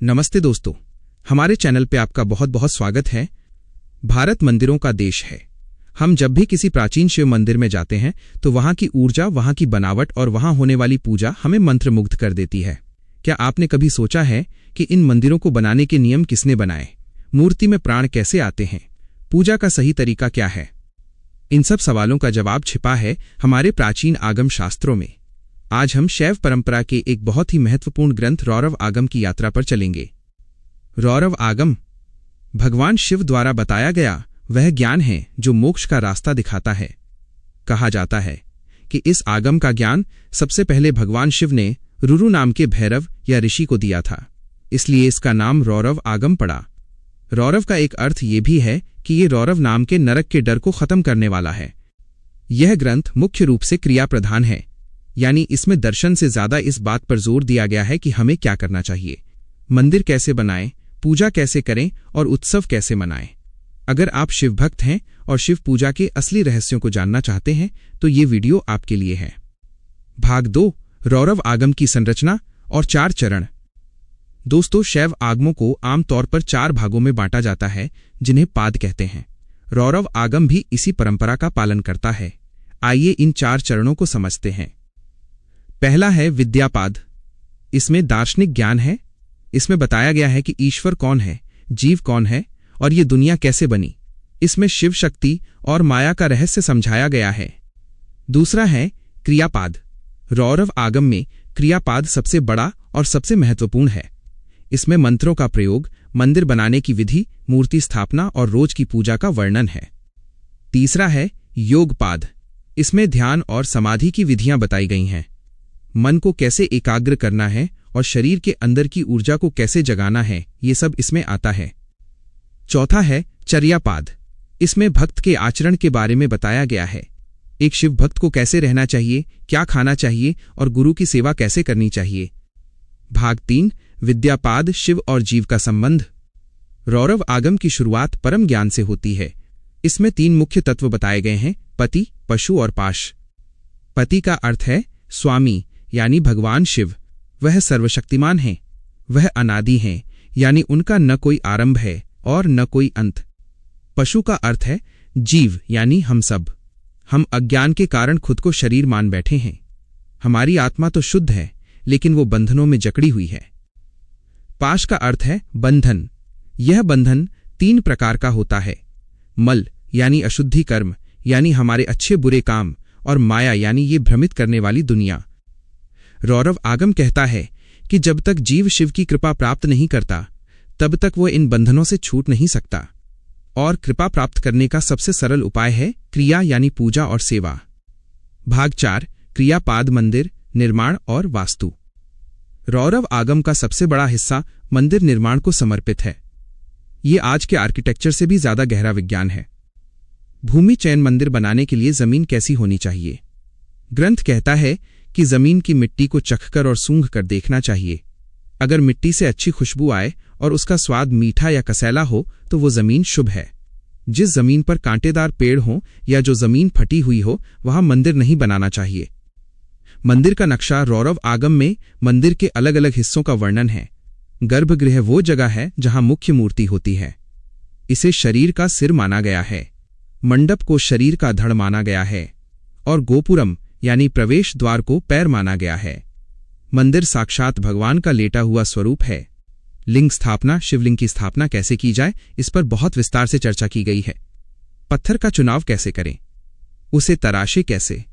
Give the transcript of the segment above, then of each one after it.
नमस्ते दोस्तों, हमारे चैनल पे आपका बहुत बहुत स्वागत है। भारत मंदिरों का देश है। हम जब भी किसी प्राचीन शिव मंदिर में जाते हैं तो वहां की ऊर्जा, वहां की बनावट और वहां होने वाली पूजा हमें मंत्रमुग्ध कर देती है। क्या आपने कभी सोचा है कि इन मंदिरों को बनाने के नियम किसने बनाए? मूर्ति में प्राण कैसे आते हैं? पूजा का सही तरीका क्या है? इन सब सवालों का जवाब छिपा है हमारे प्राचीन आगम शास्त्रों में। आज हम शैव परंपरा के एक बहुत ही महत्वपूर्ण ग्रंथ रौरव आगम की यात्रा पर चलेंगे। रौरव आगम भगवान शिव द्वारा बताया गया वह ज्ञान है जो मोक्ष का रास्ता दिखाता है। कहा जाता है कि इस आगम का ज्ञान सबसे पहले भगवान शिव ने रुरु नाम के भैरव या ऋषि को दिया था, इसलिए इसका नाम रौरव आगम पड़ा। रौरव का एक अर्थ ये भी है कि ये रौरव नाम के नरक के डर को खत्म करने वाला है। यह ग्रंथ मुख्य रूप से क्रिया प्रधान है, यानी इसमें दर्शन से ज्यादा इस बात पर जोर दिया गया है कि हमें क्या करना चाहिए, मंदिर कैसे बनाएं, पूजा कैसे करें और उत्सव कैसे मनाएं। अगर आप शिव भक्त हैं और शिव पूजा के असली रहस्यों को जानना चाहते हैं तो ये वीडियो आपके लिए है। भाग 2, रौरव आगम की संरचना और 4 चरण। दोस्तों, शैव आगमों को आमतौर पर 4 भागों में बांटा जाता है, जिन्हें पाद कहते हैं। रौरव आगम भी इसी परंपरा का पालन करता है। आइए इन 4 चरणों को समझते हैं। पहला है विद्यापाद। इसमें दार्शनिक ज्ञान है। इसमें बताया गया है कि ईश्वर कौन है, जीव कौन है और ये दुनिया कैसे बनी। इसमें शिव शक्ति और माया का रहस्य समझाया गया है। दूसरा है क्रियापाद। रौरव आगम में क्रियापाद सबसे बड़ा और सबसे महत्वपूर्ण है। इसमें मंत्रों का प्रयोग, मंदिर बनाने की विधि, मूर्ति स्थापना और रोज की पूजा का वर्णन है। तीसरा है योगपाद। इसमें ध्यान और समाधि की विधियां बताई गई हैं। मन को कैसे एकाग्र करना है और शरीर के अंदर की ऊर्जा को कैसे जगाना है, ये सब इसमें आता है। चौथा है चर्यापाद। इसमें भक्त के आचरण के बारे में बताया गया है। एक शिव भक्त को कैसे रहना चाहिए, क्या खाना चाहिए और गुरु की सेवा कैसे करनी चाहिए। भाग 3, विद्यापाद, शिव और जीव का संबंध। रौरव आगम की शुरुआत परम ज्ञान से होती है। इसमें 3 मुख्य तत्व बताए गए हैं, पति, पशु और पाश। पति का अर्थ है स्वामी, यानी भगवान शिव। वह सर्वशक्तिमान हैं, वह अनादि हैं, यानी उनका न कोई आरंभ है और न कोई अंत। पशु का अर्थ है जीव, यानी हम सब। हम अज्ञान के कारण खुद को शरीर मान बैठे हैं। हमारी आत्मा तो शुद्ध है, लेकिन वो बंधनों में जकड़ी हुई है। पाश का अर्थ है बंधन। यह बंधन 3 प्रकार का होता है, मल यानी अशुद्धि कर्म, यानी हमारे अच्छे बुरे काम, और माया यानी ये भ्रमित करने वाली दुनिया। रौरव आगम कहता है कि जब तक जीव शिव की कृपा प्राप्त नहीं करता तब तक वो इन बंधनों से छूट नहीं सकता, और कृपा प्राप्त करने का सबसे सरल उपाय है क्रिया यानी पूजा और सेवा। भाग 4, क्रियापाद, मंदिर निर्माण और वास्तु। रौरव आगम का सबसे बड़ा हिस्सा मंदिर निर्माण को समर्पित है। ये आज के आर्किटेक्चर से भी ज्यादा गहरा विज्ञान है। भूमि चयन, मंदिर बनाने के लिए जमीन कैसी होनी चाहिए। ग्रंथ कहता है कि जमीन की मिट्टी को चखकर और सूंघ कर देखना चाहिए। अगर मिट्टी से अच्छी खुशबू आए और उसका स्वाद मीठा या कसैला हो तो वो जमीन शुभ है। जिस जमीन पर कांटेदार पेड़ हों या जो जमीन फटी हुई हो, वहां मंदिर नहीं बनाना चाहिए। मंदिर का नक्शा। रौरव आगम में मंदिर के अलग अलग हिस्सों का वर्णन है। गर्भगृह वो जगह है जहां मुख्य मूर्ति होती है। इसे शरीर का सिर माना गया है। मंडप को शरीर का धड़ माना गया है और गोपुरम यानी प्रवेश द्वार को पैर माना गया है। मंदिर साक्षात भगवान का लेटा हुआ स्वरूप है। लिंग स्थापना, शिवलिंग की स्थापना कैसे की जाए, इस पर बहुत विस्तार से चर्चा की गई है। पत्थर का चुनाव कैसे करें, उसे तराशे कैसे।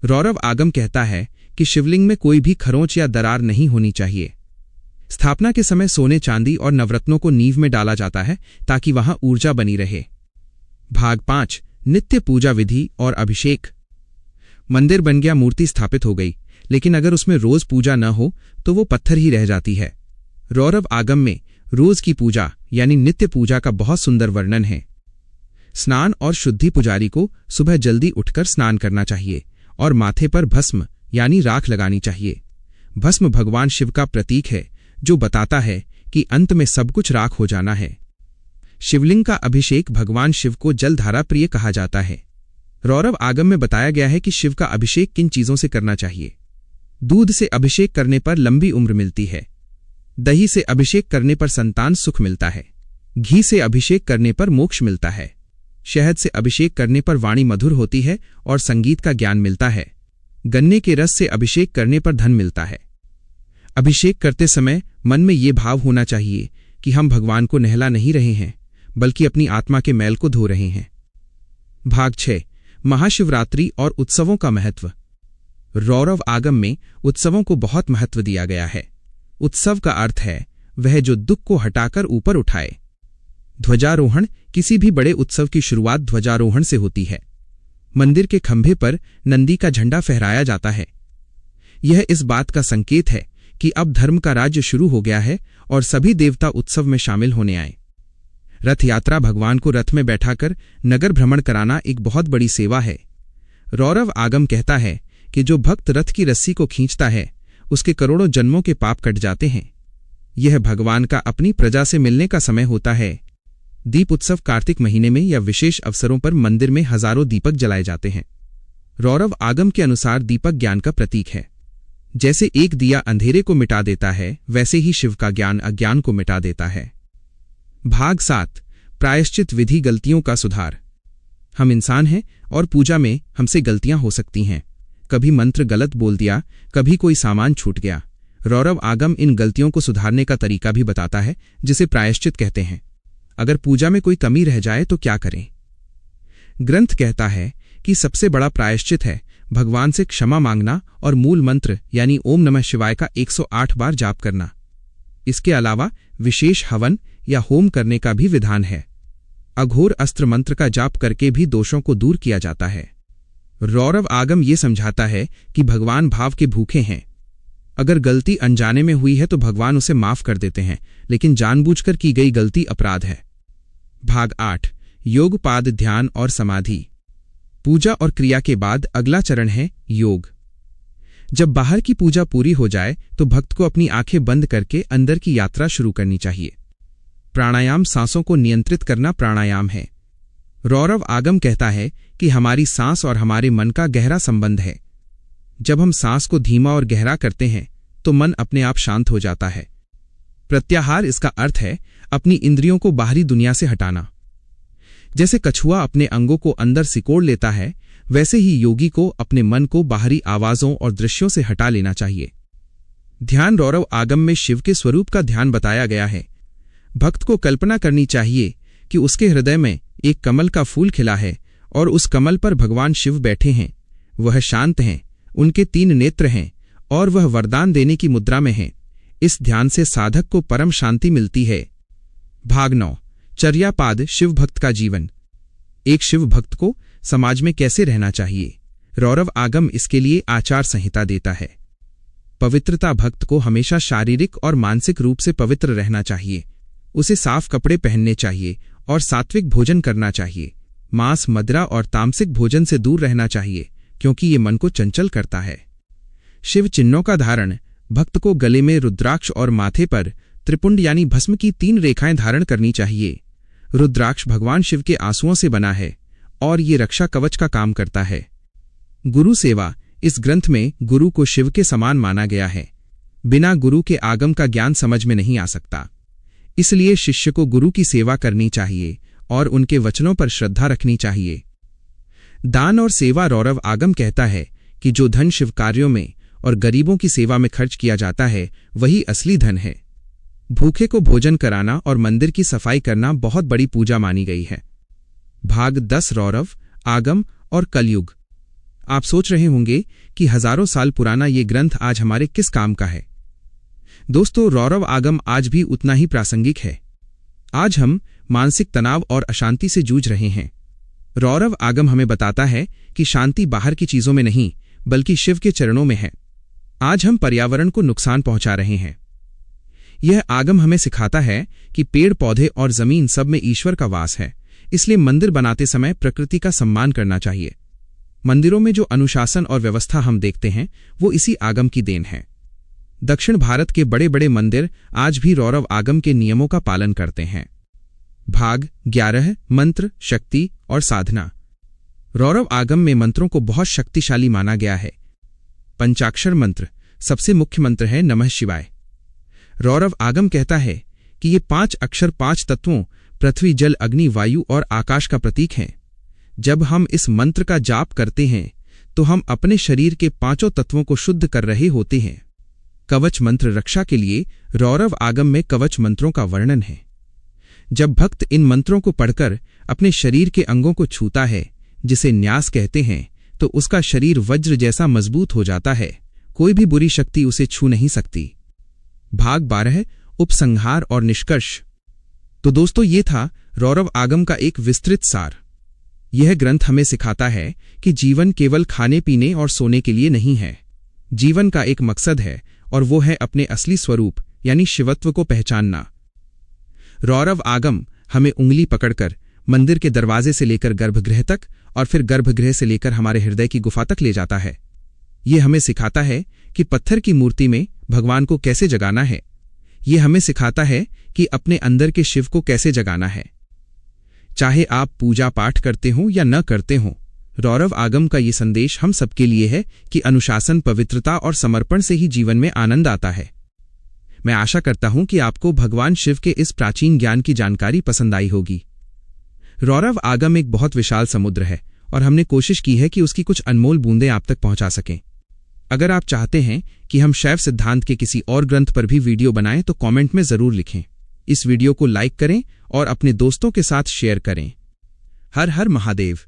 रौरव आगम कहता है कि शिवलिंग में कोई भी खरोंच या दरार नहीं होनी चाहिए। स्थापना के समय सोने, चांदी और नवरत्नों को नींव में डाला जाता है ताकि वहां ऊर्जा बनी रहे। भाग 5, नित्य पूजा विधि और अभिषेक। मंदिर बन गया, मूर्ति स्थापित हो गई, लेकिन अगर उसमें रोज पूजा न हो तो वो पत्थर ही रह जाती है। रौरव आगम में रोज की पूजा यानी नित्य पूजा का बहुत सुंदर वर्णन है। स्नान और शुद्धि। पुजारी को सुबह जल्दी उठकर स्नान करना चाहिए और माथे पर भस्म यानी राख लगानी चाहिए। भस्म भगवान शिव का प्रतीक है जो बताता है कि अंत में सब कुछ राख हो जाना है। शिवलिंग का अभिषेक। भगवान शिव को जलधारा प्रिय कहा जाता है। रौरव आगम में बताया गया है कि शिव का अभिषेक किन चीजों से करना चाहिए। दूध से अभिषेक करने पर लंबी उम्र मिलती है। दही से अभिषेक करने पर संतान सुख मिलता है। घी से अभिषेक करने पर मोक्ष मिलता है। शहद से अभिषेक करने पर वाणी मधुर होती है और संगीत का ज्ञान मिलता है। गन्ने के रस से अभिषेक करने पर धन मिलता है। अभिषेक करते समय मन में ये भाव होना चाहिए कि हम भगवान को नहला नहीं रहे हैं, बल्कि अपनी आत्मा के मैल को धो रहे हैं। भाग 6 महाशिवरात्रि और उत्सवों का महत्व। रौरव आगम में उत्सवों को बहुत महत्व दिया गया है। उत्सव का अर्थ है वह जो दुख को हटाकर ऊपर उठाए। ध्वजारोहण किसी भी बड़े उत्सव की शुरुआत ध्वजारोहण से होती है। मंदिर के खंभे पर नंदी का झंडा फहराया जाता है। यह इस बात का संकेत है कि अब धर्म का राज्य शुरू हो गया है और सभी देवता उत्सव में शामिल होने आए। रथ यात्रा भगवान को रथ में बैठाकर नगर भ्रमण कराना एक बहुत बड़ी सेवा है। रौरव आगम कहता है कि जो भक्त रथ की रस्सी को खींचता है उसके करोड़ों जन्मों के पाप कट जाते हैं। यह भगवान का अपनी प्रजा से मिलने का समय होता है। दीप उत्सव कार्तिक महीने में या विशेष अवसरों पर मंदिर में हजारों दीपक जलाए जाते हैं। रौरव आगम के अनुसार दीपक ज्ञान का प्रतीक है। जैसे एक दिया अंधेरे को मिटा देता है, वैसे ही शिव का ज्ञान अज्ञान को मिटा देता है। भाग 7 प्रायश्चित विधि गलतियों का सुधार। हम इंसान हैं और पूजा में हमसे गलतियां हो सकती हैं। कभी मंत्र गलत बोल दिया, कभी कोई सामान छूट गया। रौरव आगम इन गलतियों को सुधारने का तरीका भी बताता है, जिसे प्रायश्चित कहते हैं। अगर पूजा में कोई कमी रह जाए तो क्या करें? ग्रंथ कहता है कि सबसे बड़ा प्रायश्चित है भगवान से क्षमा मांगना और मूल मंत्र यानी ओम नमः शिवाय का 108 बार जाप करना। इसके अलावा विशेष हवन या होम करने का भी विधान है। अघोर अस्त्र मंत्र का जाप करके भी दोषों को दूर किया जाता है। रौरव आगम ये समझाता है कि भगवान भाव के भूखे हैं। अगर गलती अनजाने में हुई है तो भगवान उसे माफ कर देते हैं, लेकिन जानबूझकर की गई गलती अपराध है। भाग 8 योगपाद ध्यान और समाधि। पूजा और क्रिया के बाद अगला चरण है योग। जब बाहर की पूजा पूरी हो जाए तो भक्त को अपनी आंखें बंद करके अंदर की यात्रा शुरू करनी चाहिए। प्राणायाम सांसों को नियंत्रित करना प्राणायाम है। रौरव आगम कहता है कि हमारी सांस और हमारे मन का गहरा संबंध है। जब हम सांस को धीमा और गहरा करते हैं तो मन अपने आप शांत हो जाता है। प्रत्याहार इसका अर्थ है अपनी इंद्रियों को बाहरी दुनिया से हटाना। जैसे कछुआ अपने अंगों को अंदर सिकोड़ लेता है, वैसे ही योगी को अपने मन को बाहरी आवाजों और दृश्यों से हटा लेना चाहिए। ध्यान रौरव आगम में शिव के स्वरूप का ध्यान बताया गया है। भक्त को कल्पना करनी चाहिए कि उसके हृदय में एक कमल का फूल खिला है और उस कमल पर भगवान शिव बैठे हैं। वह शांत हैं, उनके 3 नेत्र हैं और वह वरदान देने की मुद्रा में हैं। इस ध्यान से साधक को परम शांति मिलती है। भाग 9 चर्यापाद शिव भक्त का जीवन। एक शिव भक्त को समाज में कैसे रहना चाहिए? रौरव आगम इसके लिए आचार संहिता देता है। पवित्रता भक्त को हमेशा शारीरिक और मानसिक रूप से पवित्र रहना चाहिए। उसे साफ कपड़े पहनने चाहिए और सात्विक भोजन करना चाहिए। मांस, मदिरा और तामसिक भोजन से दूर रहना चाहिए, क्योंकि ये मन को चंचल करता है। शिव चिन्हों का धारण। भक्त को गले में रुद्राक्ष और माथे पर त्रिपुंड यानी भस्म की 3 रेखाएं धारण करनी चाहिए। रुद्राक्ष भगवान शिव के आंसुओं से बना है और ये रक्षा कवच का काम करता है। गुरु सेवा। इस ग्रंथ में गुरु को शिव के समान माना गया है। बिना गुरु के आगम का ज्ञान समझ में नहीं आ सकता। इसलिए शिष्य को गुरु की सेवा करनी चाहिए और उनके वचनों पर श्रद्धा रखनी चाहिए। दान और सेवा। रौरव आगम कहता है कि जो धन शिव कार्यों में और गरीबों की सेवा में खर्च किया जाता है वही असली धन है। भूखे को भोजन कराना और मंदिर की सफाई करना बहुत बड़ी पूजा मानी गई है। भाग 10 रौरव आगम और कलयुग। आप सोच रहे होंगे कि हजारों साल पुराना ये ग्रंथ आज हमारे किस काम का है? दोस्तों, रौरव आगम आज भी उतना ही प्रासंगिक है। आज हम मानसिक तनाव और अशांति से जूझ रहे हैं। रौरव आगम हमें बताता है कि शांति बाहर की चीजों में नहीं, बल्कि शिव के चरणों में है। आज हम पर्यावरण को नुकसान पहुंचा रहे हैं। यह आगम हमें सिखाता है कि पेड़ पौधे और जमीन सब में ईश्वर का वास है। इसलिए मंदिर बनाते समय प्रकृति का सम्मान करना चाहिए। मंदिरों में जो अनुशासन और व्यवस्था हम देखते हैं वो इसी आगम की देन है। दक्षिण भारत के बड़े बड़े मंदिर आज भी रौरव आगम के नियमों का पालन करते हैं। भाग 11 मंत्र, शक्ति और साधना। रौरव आगम में मंत्रों को बहुत शक्तिशाली माना गया है। पंचाक्षर मंत्र सबसे मुख्य मंत्र है नमः शिवाय। रौरव आगम कहता है कि ये 5 अक्षर 5 तत्वों पृथ्वी, जल, अग्नि, वायु और आकाश का प्रतीक हैं। जब हम इस मंत्र का जाप करते हैं तो हम अपने शरीर के 5 तत्वों को शुद्ध कर रहे होते हैं। कवच मंत्र रक्षा के लिए रौरव आगम में कवच मंत्रों का वर्णन है। जब भक्त इन मंत्रों को पढ़कर अपने शरीर के अंगों को छूता है, जिसे न्यास कहते हैं, तो उसका शरीर वज्र जैसा मजबूत हो जाता है। कोई भी बुरी शक्ति उसे छू नहीं सकती। भाग 12 उपसंहार और निष्कर्ष। तो दोस्तों, ये था रौरव आगम का एक विस्तृत सार। यह ग्रंथ हमें सिखाता है कि जीवन केवल खाने पीने और सोने के लिए नहीं है। जीवन का एक मकसद है और वो है अपने असली स्वरूप यानी शिवत्व को पहचानना। रौरव आगम हमें उंगली पकड़कर मंदिर के दरवाजे से लेकर गर्भगृह तक और फिर गर्भगृह से लेकर हमारे हृदय की गुफा तक ले जाता है। ये हमें सिखाता है कि पत्थर की मूर्ति में भगवान को कैसे जगाना है। ये हमें सिखाता है कि अपने अंदर के शिव को कैसे जगाना है। चाहे आप पूजा पाठ करते हो या न करते हो, रौरव आगम का ये संदेश हम सबके लिए है कि अनुशासन, पवित्रता और समर्पण से ही जीवन में आनंद आता है। मैं आशा करता हूं कि आपको भगवान शिव के इस प्राचीन ज्ञान की जानकारी पसंद आई होगी। रौरव आगम एक बहुत विशाल समुद्र है और हमने कोशिश की है कि उसकी कुछ अनमोल बूंदें आप तक पहुंचा सकें। अगर आप चाहते हैं कि हम शैव सिद्धांत के किसी और ग्रंथ पर भी वीडियो बनाएं तो कमेंट में जरूर लिखें। इस वीडियो को लाइक करें और अपने दोस्तों के साथ शेयर करें। हर हर महादेव।